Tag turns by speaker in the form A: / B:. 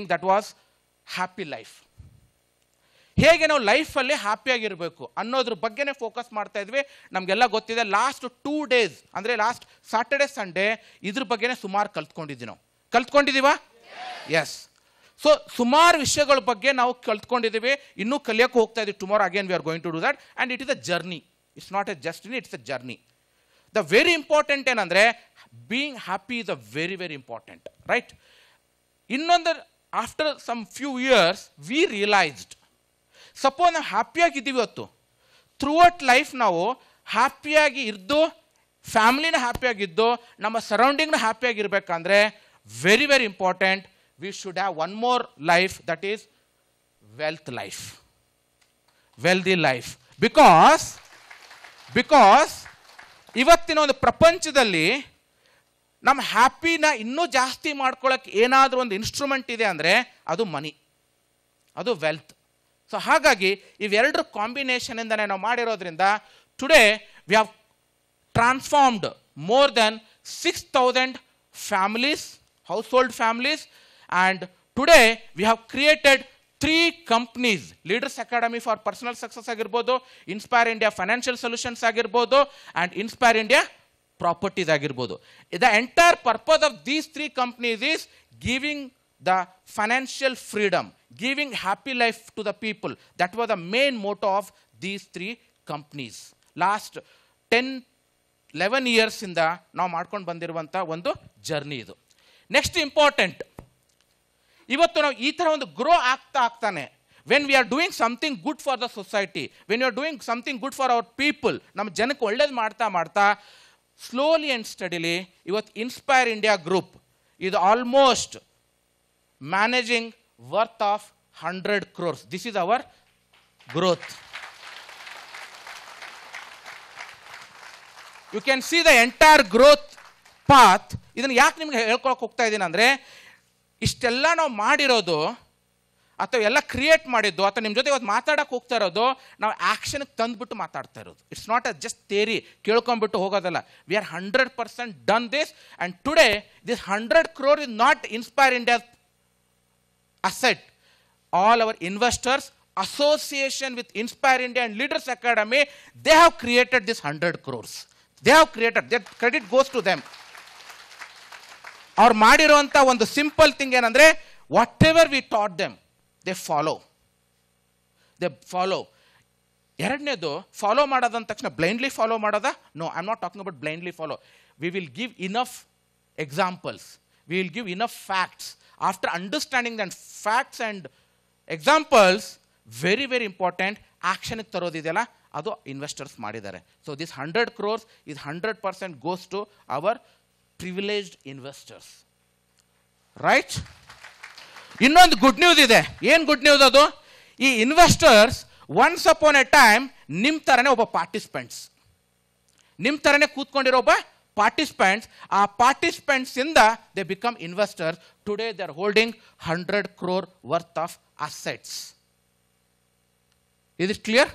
A: that was happy life. ಹೇಗೆ ನಾವು ಲೈಫಲ್ಲಿ ಹ್ಯಾಪಿಯಾಗಿರಬೇಕು ಅನ್ನೋದ್ರ ಬಗ್ಗೆನೇ ಫೋಕಸ್ ಮಾಡ್ತಾ ಇದ್ವಿ. ನಮಗೆಲ್ಲ ಗೊತ್ತಿದೆ, ಲಾಸ್ಟ್ 2 days ಅಂದರೆ ಲಾಸ್ಟ್ ಸಾಟರ್ಡೆ ಸಂಡೇ ಇದ್ರ ಬಗ್ಗೆನೇ ಸುಮಾರು ಕಲ್ತ್ಕೊಂಡಿದ್ದೀವಿ. ನಾವು ಕಲ್ತ್ಕೊಂಡಿದ್ದೀವಾ? ಎಸ್. ಸೊ ಸುಮಾರು ವಿಷಯಗಳ ಬಗ್ಗೆ ನಾವು ಕಲ್ತ್ಕೊಂಡಿದ್ದೀವಿ, ಇನ್ನೂ ಕಲಿಯೋಕೆ ಹೋಗ್ತಾ ಇದ್ದೀವಿ. Tomorrow again we are going to do that and it is a journey. It's not a destiny, it's a journey. The very important ಏನಂದರೆ being happy is a very very important, right? ಇನ್ನೊಂದು, after some few years we realised, suppose ನಾವು ಹ್ಯಾಪಿಯಾಗಿದ್ದೀವಿ ಇವತ್ತು, throughout life ನಾವು ಹ್ಯಾಪಿಯಾಗಿ ಇದ್ದು, ಫ್ಯಾಮಿಲಿನ ಹ್ಯಾಪಿಯಾಗಿದ್ದು, ನಮ್ಮ ಸರೌಂಡಿಂಗ್ನ ಹ್ಯಾಪಿಯಾಗಿರ್ಬೇಕಂದ್ರೆ very very important, we should have one more life, that is wealth life, wealthy life. Because ಇವತ್ತಿನ ಒಂದು ಪ್ರಪಂಚದಲ್ಲಿ ನಮ್ಮ ಹ್ಯಾಪಿನ ಇನ್ನೂ ಜಾಸ್ತಿ ಮಾಡ್ಕೊಳ್ಳೋಕ್ಕೆ ಏನಾದರೂ ಒಂದು ಇನ್ಸ್ಟ್ರೂಮೆಂಟ್ ಇದೆ ಅಂದರೆ ಅದು ಮನಿ, ಅದು ವೆಲ್ತ್. ಸೊ ಹಾಗಾಗಿ ಇವೆರಡರ ಕಾಂಬಿನೇಷನಿಂದನೇ ನಾವು ಮಾಡಿರೋದ್ರಿಂದ today we have transformed more than 6,000 families, household families, and today we have created 3 companies: Leaders Academy for Personal Success ಆಗಿರ್ಬೋದು, Inspire India Financial Solutions ಆಗಿರ್ಬೋದು, and Inspire India Properties ಆಗಿರ್ಬೋದು. The entire purpose of these 3 companies is giving the financial freedom, giving happy life to the people. That was the main motto of these 3 companies. Last 10-11 years ಇಂದ ನಾವು ಮಾಡ್ಕೊಂಡು ಬಂದಿರುವಂಥ ಒಂದು journey ಇದು. Next important, ಇವತ್ತು ನಾವು ಈ ಥರ ಒಂದು ಗ್ರೋ ಆಗ್ತಾನೆ, when we are doing something good for the society, when you are doing something good for our people, ನಮ್ಮ ಜನಕ್ಕೆ ಒಳ್ಳೇದು ಮಾಡ್ತಾ ಸ್ಲೋಲಿ ಆ್ಯಂಡ್ ಸ್ಟಡಿಲಿ ಇವತ್ತು ಇನ್ಸ್ಪೈರ್ ಇಂಡಿಯಾ ಗ್ರೂಪ್ ಇದು almost managing worth of 100 crores. This is our growth. You can see the entire growth path. ಇದನ್ನು ಯಾಕೆ ನಿಮ್ಗೆ ಹೇಳ್ಕೊಳಕ್ಕೆ ಹೋಗ್ತಾ ಇದ್ದೀನಿ ಅಂದರೆ, ಇಷ್ಟೆಲ್ಲ ನಾವು ಮಾಡಿರೋದು ಅಥವಾ ಎಲ್ಲ ಕ್ರಿಯೇಟ್ ಮಾಡಿದ್ದು ಅಥವಾ ನಿಮ್ಮ ಜೊತೆ ಇವತ್ತು ಮಾತಾಡೋಕೆ ಹೋಗ್ತಾ ಇರೋದು ನಾವು ಆ್ಯಕ್ಷನ್ಗೆ ತಂದುಬಿಟ್ಟು ಮಾತಾಡ್ತಾ ಇರೋದು. It's not a just theory ಕೇಳ್ಕೊಂಬಿಟ್ಟು ಹೋಗೋದಲ್ಲ. We are 100% done this and today this 100 crore is not Inspire India asset. All our investors, association with Inspire India and Leaders Academy, they have created this 100 crores. They have created, that credit goes to them. ಅವ್ರು ಮಾಡಿರೋಂಥ ಒಂದು simple thing ಏನಂದರೆ, whatever we taught them they follow. ಎರಡನೇದು, follow ಮಾಡೋದಂದ ತಕ್ಷಣ blindly follow ಮಾಡೋದಾ? No, I am not talking about blindly follow. We will give enough examples, we will give enough facts. After understanding the facts and examples, very very important, action ತರೋದಿದೆಯಲ್ಲ ಅದು investors ಮಾಡಿದ್ದಾರೆ. So this 100 crores is 100% goes to our privileged investors, right? ಇನ್ನೊಂದು good news ಇದೆ. ಏನು good news ಅದು? ಈ investors once upon A time ನಿಮ್ಮ ಥರನೇ ಒಬ್ಬ ಪಾರ್ಟಿಸಿಪೆಂಟ್ಸ್, ನಿಮ್ಮ ಥರನೇ ಕೂತ್ಕೊಂಡಿರೋ ಒಬ್ಬ participants. ಆ participants ಇಂದ they become investors. Today they are holding 100 crore worth of assets. Is it clear?